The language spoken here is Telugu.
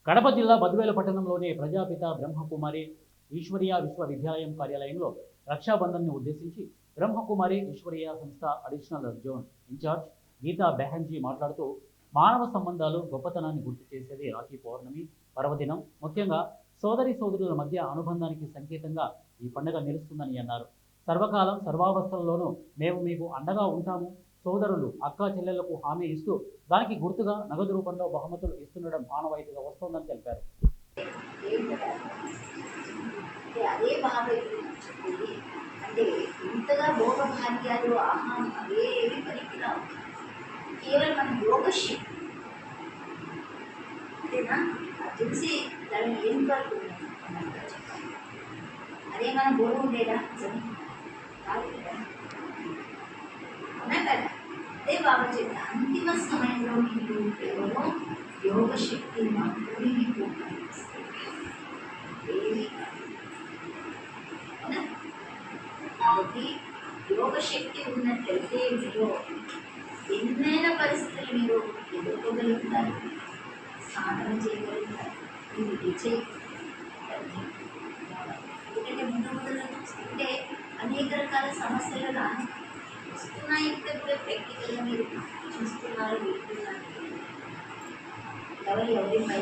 కడప జిల్లా బద్వేల పట్టణంలోని ప్రజాపిత బ్రహ్మకుమారి ఈశ్వరీయ విశ్వవిద్యాలయం కార్యాలయంలో రక్షాబంధన్ను ఉద్దేశించి బ్రహ్మకుమారి ఈశ్వరీయ సంస్థ additional zone incharge Geeta Behenji మాట్లాడుతూ మానవ సంబంధాలు గొప్పతనాన్ని గుర్తు చేసేది రాఖీ పౌర్ణమి పర్వదినం. ముఖ్యంగా సోదరి సోదరుల మధ్య అనుబంధానికి సంకేతంగా ఈ పండుగ నిలుస్తుందని అన్నారు. సర్వకాలం సర్వావస్థల్లోనూ మేము మీకు అండగా ఉంటాము. సోదరులు అక్కా చెల్లెళ్లకు హామీ ఇస్తూ దానికి గుర్తుగా నగదు రూపంలో బహుమతులు ఇస్తుండడం ఆనవాయితీగా వస్తోందని తెలిపారు. అదే అంటే ఇంతగా భోగ భాగ్యాలు ఆహారం అవేవి పనికిరావు. కేవలం మన యోగశక్తి అంతేనా? తెలిసి దాన్ని ఏం వరకు చెప్పాలి. అదే మన గోడు ఉండేదా కాదు కదా, అవునా కదా? అదే బాబా చెప్పిన అంతిమ సమయంలో మీరు కేవలం యోగశక్తి మాత్రమే మీకు ఉపయోగిస్తారు. ఏమీ కాదు. కాబట్టి యోగశక్తి ఉన్నట్లయితే మీరు ఎన్నైనా పరిస్థితులు మీరు ఎదుర్కోగలుగుతారు, సాధన చేయగలుగుతారు. మీరు విజయ్ ఎందుకంటే ముందు చూస్తుంటే అనేక రకాల సమస్యలు వస్తున్నాయి. కూడా ప్రాక్టికల్గా మీరు చూస్తున్నారు, వింటున్నారు. ఎవరి